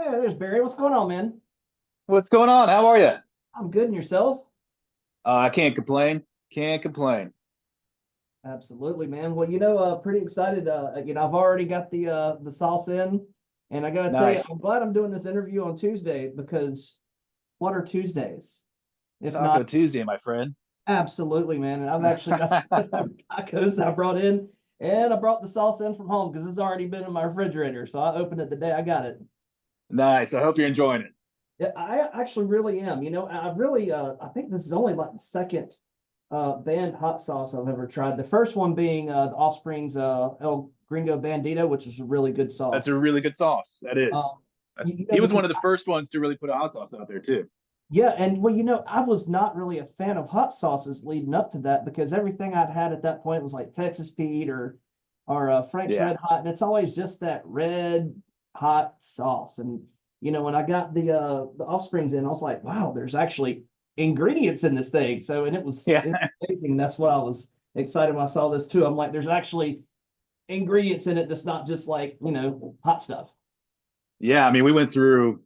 Hey, there's Barry. What's going on, man? What's going on? How are you? I'm good, and yourself? I can't complain. Can't complain. Absolutely, man. Well, pretty excited. I've already got the sauce in, and I gotta tell you, Nice. I'm glad I'm doing this interview on Tuesday because what are Tuesdays? If Taco not, Tuesday, my friend. absolutely, man. And I've actually got some tacos that I brought in, and I brought the sauce in from home because it's already been in my refrigerator. So I opened it the day I got it. Nice. I hope you're enjoying it. Yeah, I actually really am. I think this is only like the second banned hot sauce I've ever tried. The first one being the Offspring's El Gringo Bandito, which is a really good That's a sauce. really good sauce. That is. Um, you know, He was because one of the first ones to really put a hot sauce out there too. yeah, and well, I was not really a fan of hot sauces leading up to that because everything I'd had at that point was like Texas Pete or Frank's Yeah. Red Hot, and it's always just that red hot sauce. And when I got the Offsprings in, I was like, wow, there's actually ingredients in this thing. So, and it Yeah. was amazing. That's what I was excited when I saw this too. I'm like, there's actually ingredients in it that's not just like hot stuff. Yeah. I mean, we went through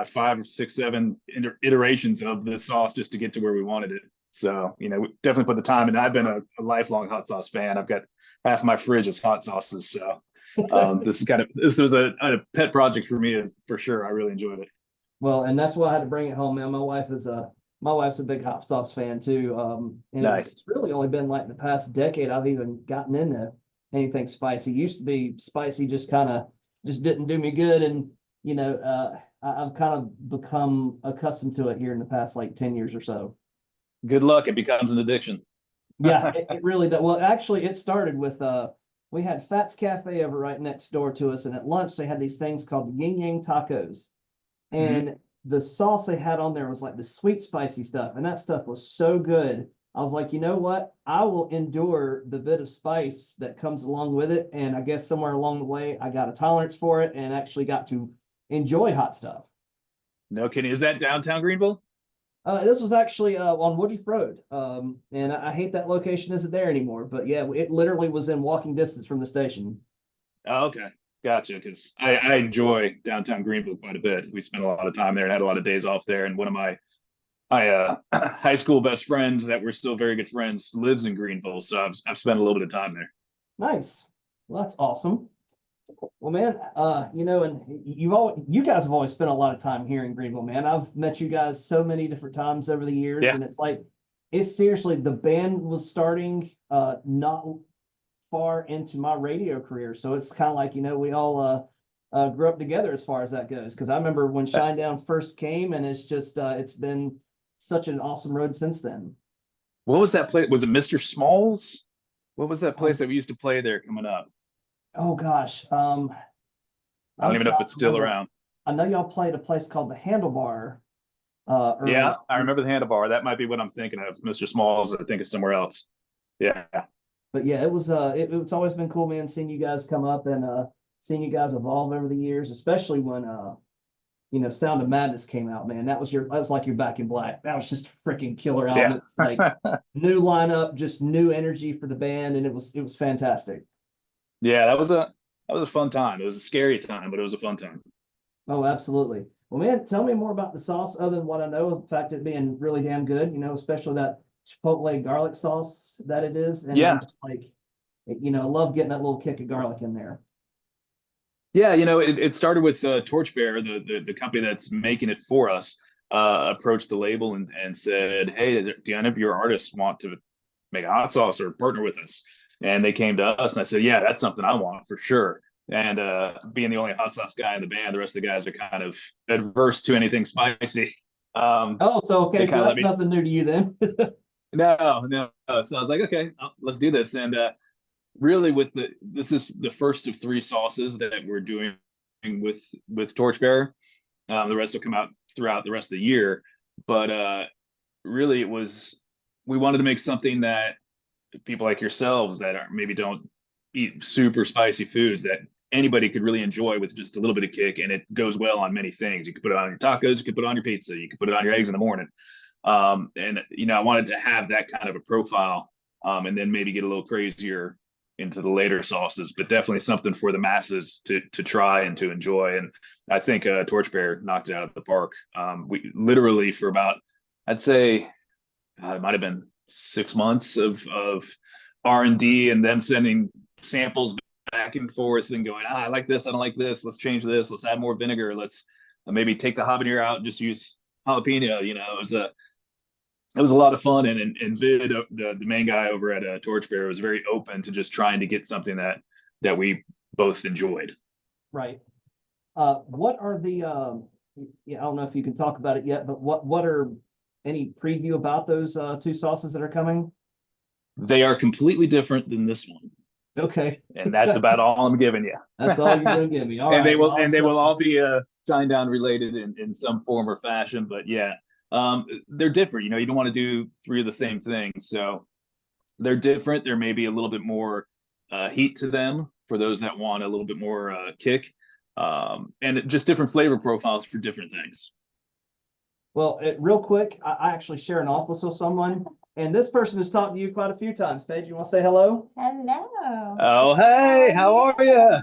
five, six, seven iterations of this sauce just to get to where we wanted it. So, we definitely put the time in. I've been a lifelong hot sauce fan. I've got half of my fridge is hot sauces. So, this was a pet project for me for sure. I really enjoyed it. Well, and that's why I had to bring it home, man. My wife's a big hot sauce fan too. And Nice. it's really only been like the past decade I've even gotten into anything spicy. Used to be spicy, just didn't do me good, and I've kind of become accustomed to it here in the past like 10 years or so. Good luck. It becomes an addiction. Yeah, it really does. Well, actually, it started with we had Fats Cafe over right next door to us, and at lunch they had these things called Yin Yang tacos. Mhm. And the sauce they had on there was like the sweet spicy stuff, and that stuff was so good. I was like, you know what? I will endure the bit of spice that comes along with it. And I guess somewhere along the way, I got a tolerance for it and actually got to enjoy hot stuff. No kidding. Is that downtown Greenville? This was actually on Woodruff Road, and I hate that location isn't there anymore. But yeah, it literally was in walking distance from the station. Oh, okay. Gotcha. Because I enjoy downtown Greenville quite a bit. We spent a lot of time there and had a lot of days off there. And one of my high school best friends that we're still very good friends lives in Greenville. So I've spent a little bit of time there. Nice. Well, that's awesome. Well, man, and you guys have always spent a lot of time here in Greenville, man. I've met you guys so many different times over the years, Yeah. and it's seriously the band was starting not far into my radio career, so it's kind of like we all grew up together as far as that goes. Because I remember when Shinedown first came, and it's been such an awesome road since then. What was that place? Was it Mr. Smalls? What was that place Um, that we used to play there coming up? oh gosh, I don't I'm even know trying if to it's still remember. around. I know y'all played a place called the Handlebar early Yeah, I on. remember the handlebar. That might be what I'm thinking of. Mr. Smalls, I think, is somewhere else. Yeah. But yeah, it's always been cool, man, seeing you guys come up and seeing you guys evolve over the years, especially when Sound of Madness came out, man. That was like your Back in Black. That was just a freaking killer album. Yeah. It's like new lineup, just new energy for the band, and it was fantastic. Yeah, that was a fun time. It was a scary time, but it was a fun time. Oh, absolutely. Well, man, tell me more about the sauce other than what I know. The fact it being really damn good, especially that Chipotle garlic sauce that it is. And I'm Yeah. just like, I love getting that little kick of garlic in there. Yeah, it started with Torchbearer, the company that's making it for us, approached the label and said, "Hey, do any of your artists want to make a hot sauce or partner with us?" And they came to us, and I said, "Yeah, that's something I want for sure." And being the only hot sauce guy in the band, the rest of the guys are kind of adverse to anything spicy. Oh, so okay, They so kind of let that's me, nothing new to you then. no, no. So I was like, okay, let's do this. And really this is the first of three sauces that we're doing with Torchbearer. The rest will come out throughout the rest of the year, but really it was we wanted to make something that people like yourselves that are maybe don't eat super spicy foods that anybody could really enjoy with just a little bit of kick, and it goes well on many things. You could put it on your tacos, you could put it on your pizza, you could put it on your eggs in the morning. And I wanted to have that kind of a profile, and then maybe get a little crazier into the later sauces, but definitely something for the masses to try and to enjoy. And I think Torchbearer knocked it out of the park. We literally for about, I'd say, it might have been 6 months of R&D and them sending samples back and forth and going, I like this, I don't like this, let's change this, let's add more vinegar, let's maybe take the habanero out and just use jalapeno. It was a lot of fun, and Vid, the main guy over at Torchbearer, was very open to just trying to get something that we both enjoyed. Right. What are the I don't know if you can talk about it yet, but what are any preview about those two sauces that are coming? They are completely different than this one. Okay. And that's about all I'm giving you. That's all you're gonna give me. All and right. they will all be Shinedown related in some form or fashion. But yeah, they're different. You don't want to do three of the same things. So they're different. There may be a little bit more heat to them for those that want a little bit more kick. And just different flavor profiles for different things. Well, real quick, I actually share an office with someone, and this person has talked to you quite a few times. Paige, you want to say hello? Hello. Oh, hey, how are you?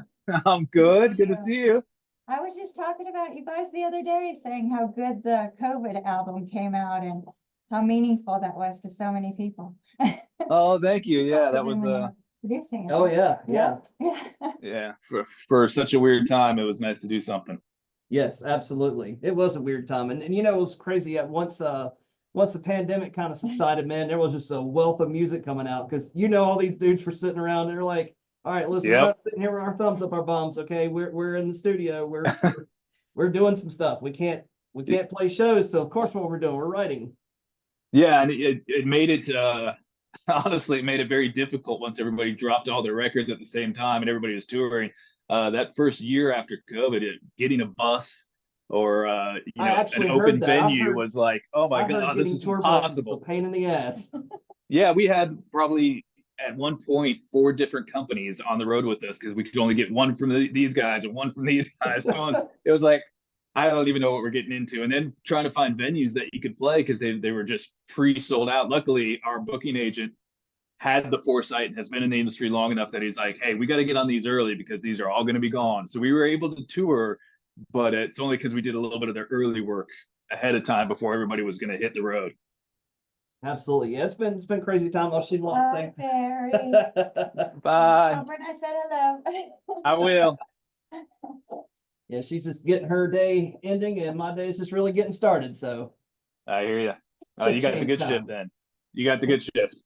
I'm good. Good to see you. I was just talking about you guys the other day, saying how good the COVID album came out and how meaningful that was to so many people. Oh, thank you. Yeah, that was producing it. Oh yeah. yeah, for such a weird time, it was nice to do something. Yes, absolutely. It was a weird time, and it was crazy. Once the pandemic kind of subsided, man, there was just a wealth of music coming out because all these dudes were sitting around. They're like, all right, listen, we're not sitting here with our thumbs up our bums. Okay, we're in the studio. We're doing some stuff. We can't play shows, so of course what we're doing, we're writing. Yeah, and it made it honestly, it made it very difficult once everybody dropped all their records at the same time and everybody was touring. That first year after COVID, getting a bus or an open venue was like, oh my God, this is impossible. A pain in the ass. Yeah, we had probably at one point 4 different companies on the road with us because we could only get one from these guys and one from these guys. It was like, I don't even know what we're getting into. And then trying to find venues that you could play because they were just pre-sold out. Luckily, our booking agent had the foresight and has been in the industry long enough that he's like, hey, we got to get on these early because these are all going to be gone. So we were able to tour, but it's only because we did a little bit of the early work ahead of time before everybody was going to hit the road. Absolutely. Yeah, it's been crazy time. I'll see you on the same. Barry. Bye. Tell Brent I said hello. I will. Yeah, she's just getting her day ending, and my day is just really getting started. So I hear you. You got the good shift then. You got the good shift.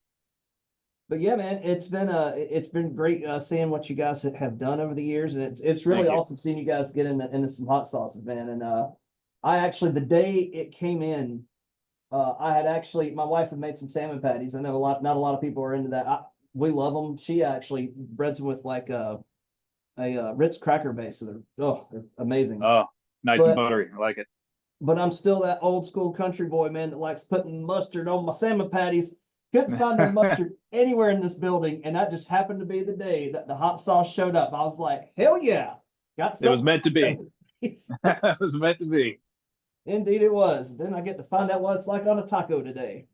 But yeah, man, it's been great seeing what you guys have done over the years, and it's really awesome seeing you guys get into some hot sauces, man. And I actually, the day it came in, I had actually, my wife had made some salmon patties. I know not a lot of people are into that. We love them. She actually breads them with like a Ritz cracker base. So they're amazing. Oh, nice and buttery. I like it. But I'm still that old school country boy, man, that likes putting mustard on my salmon patties. Couldn't find no mustard anywhere in this building, and that just happened to be the day that the hot sauce showed up. I was like, hell yeah. It was meant to be. It was meant to be. Indeed it was. Then I get to find out what it's like on a taco today.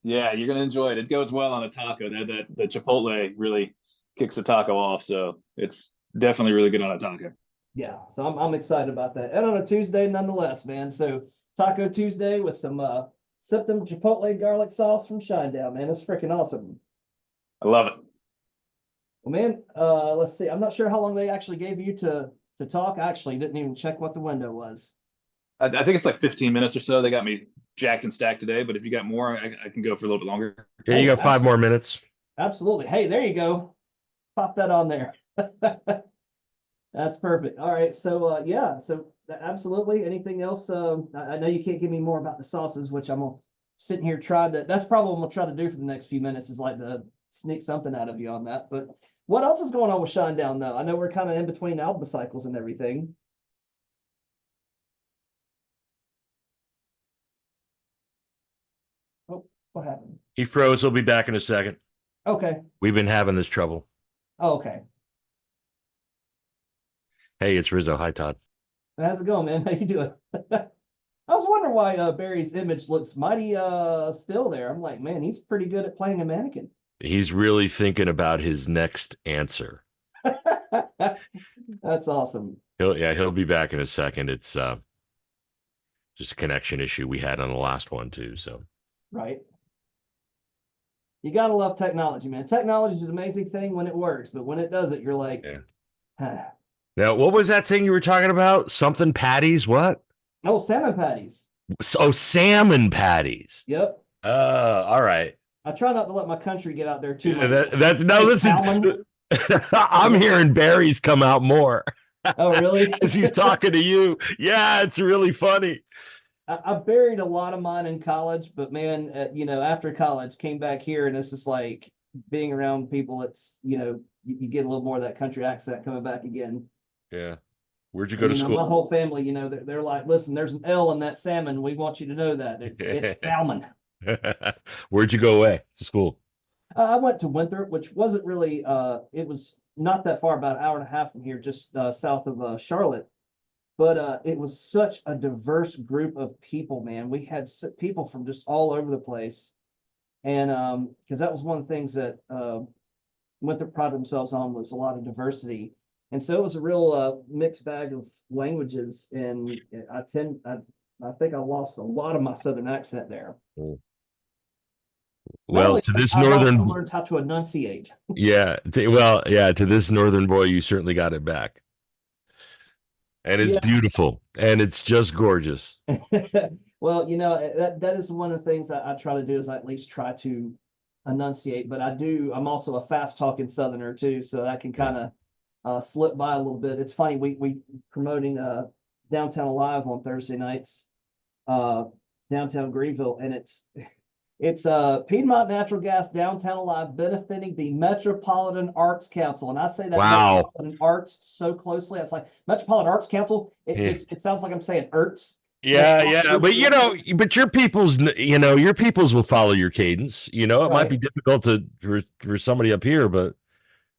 Yeah, you're gonna enjoy it. It goes well on a taco. The Chipotle really kicks the taco off, so it's definitely really good on a taco. Yeah, so I'm excited about that. And on a Tuesday, nonetheless, man. So Taco Tuesday with some Symptom Chipotle Garlic Sauce from Shinedown, man. It's freaking awesome. I love it. Well, man, let's see. I'm not sure how long they actually gave you to talk. I actually didn't even check what the window was. I think it's like 15 minutes or so. They got me jacked and stacked today, but if you got more, I can go for a little bit longer. Yeah, you got 5 more minutes. Absolutely. Hey, there you go. Pop that on there. That's perfect. All right. So yeah, so absolutely. Anything else? I know you can't give me more about the sauces, which I'm sitting here trying to, that's probably what I'm gonna try to do for the next few minutes, is like to sneak something out of you on that. But what else is going on with Shinedown though? I know we're kind of in between album cycles and everything. Oh, what happened? He froze. He'll be back in a second. Okay. We've been having this trouble. Oh, okay. Hey, it's Rizzo. Hi, Todd. How's it going, man? How you doing? I was wondering why Barry's image looks mighty still there. I'm like, man, he's pretty good at playing a mannequin. He's really thinking about his next answer. That's awesome. He'll be back in a second. It's just a connection issue we had on the last one too. So Right. You gotta love technology, man. Technology is an amazing thing when it works, but when it doesn't, you're like, yeah. huh. Now, what was that thing you were talking about? Something patties? What? Oh, salmon patties. Oh, salmon patties. Yep. All right. I try not to let my country get out there too Yeah, much. that's no. Hey, Listen, salmon. I'm hearing Barry's come out more Oh, really? as he's talking to you. Yeah, it's really funny. I buried a lot of mine in college, but man, after college, came back here, and it's just like being around people. It's you get a little more of that country accent coming back again. Yeah. Where'd you go And to my school? whole family, they're like, listen, there's an L in that salmon. We want you to know that it's salmon. Where'd you go away to school? I went to Winthrop, which wasn't really. It was not that far, about an hour and a half from here, just south of Charlotte. But it was such a diverse group of people, man. We had people from just all over the place, and because that was one of the things that Winthrop prided themselves on, was a lot of diversity, and so it was a real mixed bag of languages. And I think I lost a lot of my southern accent there. Well, Mainly to this I also northern, learned how to enunciate. to this northern boy, you certainly got it back. And it's Yeah. beautiful and it's just gorgeous. Well, that is one of the things I try to do, is I at least try to enunciate. But I'm also a fast talking Southerner too, so that can kind of slip by a little bit. It's funny, we promoting Downtown Alive on Thursday nights, downtown Greenville, and it's Piedmont Natural Gas Downtown Alive, benefiting the Metropolitan Arts Council. And I say that Wow. Metropolitan Arts so closely. It's like Metropolitan Arts Council. Yeah. It sounds like I'm saying Ertz. Yeah. But but your peoples will follow your cadence. It might Right. be difficult for somebody up here, but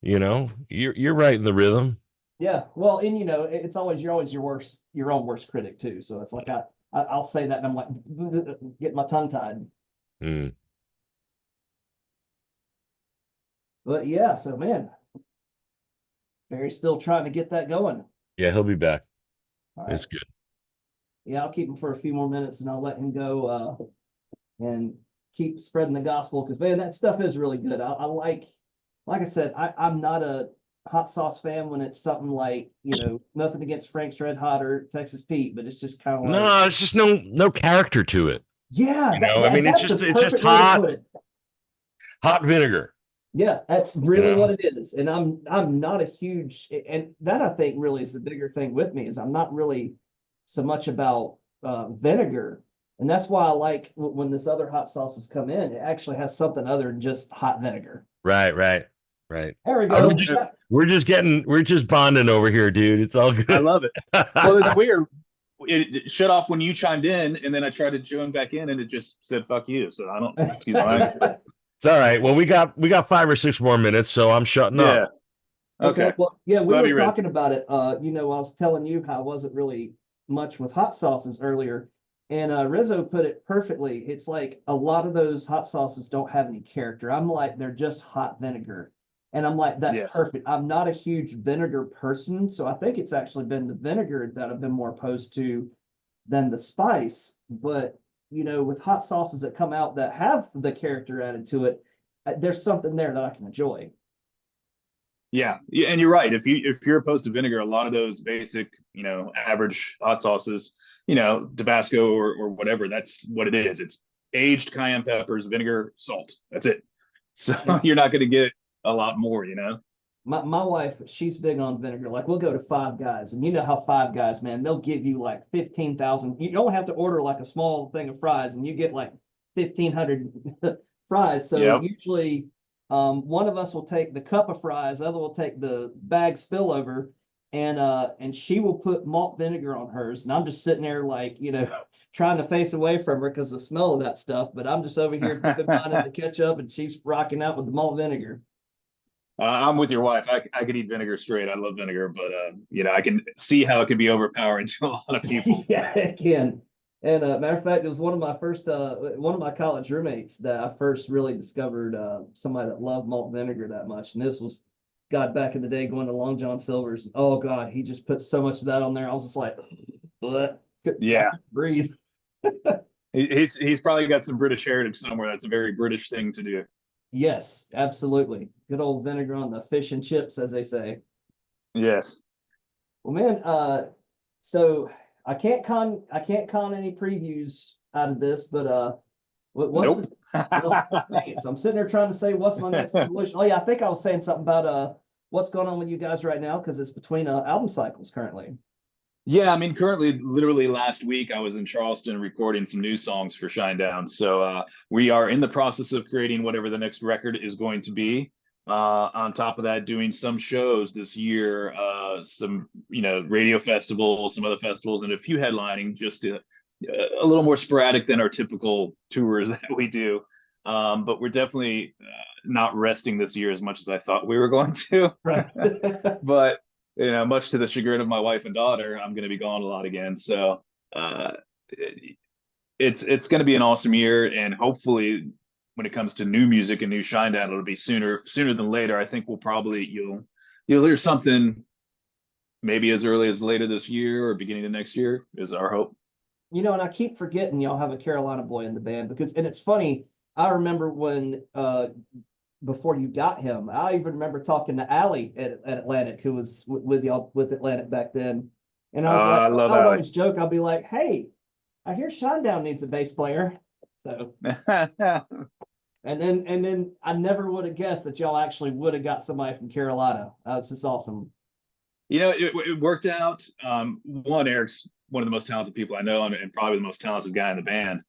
you're right in the rhythm. Yeah. Well, and it's always you're always your own worst critic too. So it's like I'll say that and I'm like getting my tongue tied. Mm. But yeah, so man, Barry's still trying to get that going. Yeah, he'll be back. All right. It's good. Yeah, I'll keep him for a few more minutes and I'll let him go and keep spreading the gospel, because man, that stuff is really good. I like I said, I'm not a hot sauce fan when it's something like, nothing against Frank's Red Hot or Texas Pete, but it's just kind of like, No, it's just no character to it. yeah, I mean, it's that's the just perfect way to put it. hot vinegar. Yeah, that's really what it is. And I'm not a huge, and that I think really is the bigger thing with me, is I'm not really so much about vinegar. And that's why I like when this other hot sauces come in, it actually has something other than just hot vinegar. Right. There we go. We're just bonding over here, dude. It's all good. I love it. Well, it's weird. It shut off when you chimed in, and then I tried to join back in, and it just said "fuck you." So I don't excuse my. It's all right. Well, we got 5 or 6 more minutes, so I'm shutting up. Okay. Well, yeah, we Love were you, Riz. talking about it. I was telling you how I wasn't really much with hot sauces earlier, and Rizzo put it perfectly. It's like a lot of those hot sauces don't have any character. I'm like, they're just hot vinegar. And I'm like, that's Yes. perfect. I'm not a huge vinegar person, so I think it's actually been the vinegar that I've been more opposed to than the spice. But with hot sauces that come out that have the character added to it, there's something there that I can enjoy. Yeah, and you're right. If you're opposed to vinegar, a lot of those basic, average hot sauces, Tabasco or whatever, that's what it is. It's aged cayenne peppers, vinegar, salt. That's it. So you're not going to get a lot more, My wife, she's big on vinegar. Like we'll go to Five Guys, and you know how Five Guys, man, they'll give you like 15,000. You don't have to order like a small thing of fries, and you get like 1,500 fries. So usually, one of us will take the cup of fries, the other will take the bag spillover, and she will put malt vinegar on hers, and I'm just sitting there like trying to face away from her because the smell of that stuff. But I'm just over here dipping mine in the ketchup, and she's rocking out with the malt vinegar. I'm with your wife. I could eat vinegar straight. I love vinegar, but I can see how it can be overpowering to a lot of people. Yeah, it can. And matter of fact, it was one of my college roommates that I first really discovered somebody that loved malt vinegar that much. And this was, God, back in the day going to Long John Silver's. Oh God, he just put so much of that on there. I was just like, what? Yeah. Breathe. He's probably got some British heritage somewhere. That's a very British thing to do. Yes, absolutely. Good old vinegar on the fish and chips, as they say. Yes. Well, man, so I can't con any previews out of this, but what's Nope. okay, so I'm sitting there trying to say what's my next evolution. Oh yeah, I think I was saying something about what's going on with you guys right now because it's between album cycles currently. Yeah, I mean, currently, literally last week, I was in Charleston recording some new songs for Shinedown. So we are in the process of creating whatever the next record is going to be. On top of that, doing some shows this year, some radio festivals, some other festivals, and a few headlining, just a little more sporadic than our typical tours that we do. But we're definitely not resting this year as much as I thought we were going to. Right. But much to the chagrin of my wife and daughter, I'm going to be gone a lot again. So uh, it's going to be an awesome year, and hopefully, when it comes to new music and new Shinedown, it'll be sooner than later. I think you'll hear something maybe as early as later this year or beginning of next year is our hope. And I keep forgetting y'all have a Carolina boy in the band and it's funny. I remember when before you got him, I even remember talking to Allie at Atlantic, who was with y'all with Atlantic back then. And I was like, I love I would Allie. always joke, I'll be like, hey, I hear Shinedown needs a bass player. So and then I never would have guessed that y'all actually would have got somebody from Carolina. It's just awesome. It worked out. One, Eric's one of the most talented people I know, and probably the most talented guy in the band.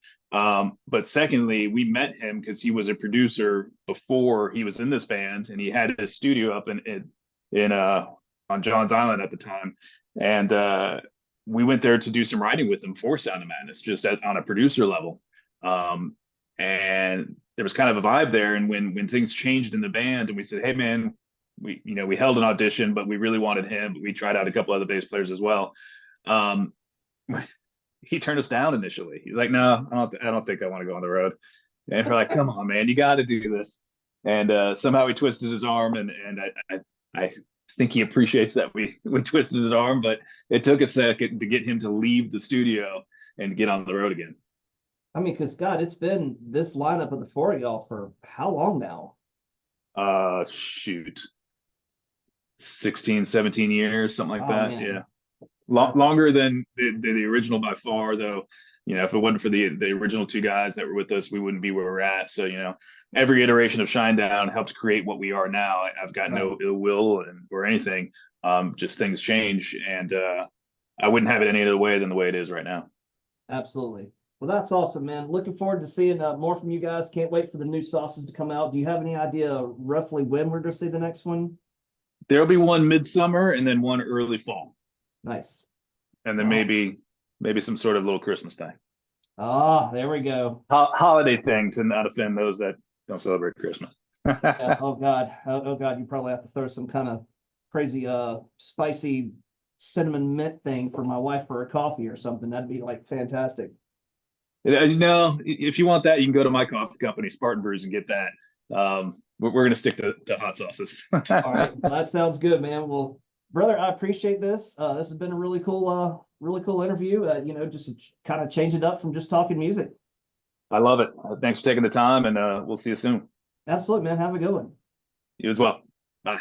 But secondly, we met him because he was a producer before he was in this band, and he had his studio up in on John's Island at the time, and we went there to do some writing with him for Sound of Madness, just as on a producer level. And there was kind of a vibe there, and when things changed in the band, and we said, "Hey, man." We held an audition, but we really wanted him. But we tried out a couple other bass players as well. Um, he turned us down initially. He's like, "No, I don't think I want to go on the road." And we're like, "Come on, man, you got to do this." And somehow he twisted his arm, and I think he appreciates that we twisted his arm, but it took a second to get him to leave the studio and get on the road again. I mean, because God, it's been this lineup of the four of y'all for how long now? Shoot. 16, 17 years, something like that. Man. Yeah. Longer than the original by far, though. If it wasn't for the original two guys that were with us, we wouldn't be where we're at. So, every iteration of Shinedown helps create what we are now. I've got no ill will or anything. Just things change, and I wouldn't have it any other way than the way it is right now. Absolutely. Well, that's awesome, man. Looking forward to seeing more from you guys. Can't wait for the new sauces to come out. Do you have any idea roughly when we're going to see the next one? There'll be one midsummer and then one early fall. Nice. And then maybe some sort of little Christmas thing. Ah, there we go. Holiday thing to not offend those that don't celebrate Christmas. Yeah, oh God. Oh God, you probably have to throw some kind of crazy spicy cinnamon mint thing for my wife for a coffee or something. That'd be like fantastic. No, if you want that, you can go to my coffee company, Spartan Brews, and get that. We're going to stick to hot sauces. All right, well, that sounds good, man. Well, brother, I appreciate this. This has been a really cool interview. Just to kind of change it up from just talking music. I love it. Thanks for taking the time, and we'll see you soon. Absolutely, man. Have a good one. You as well. Bye.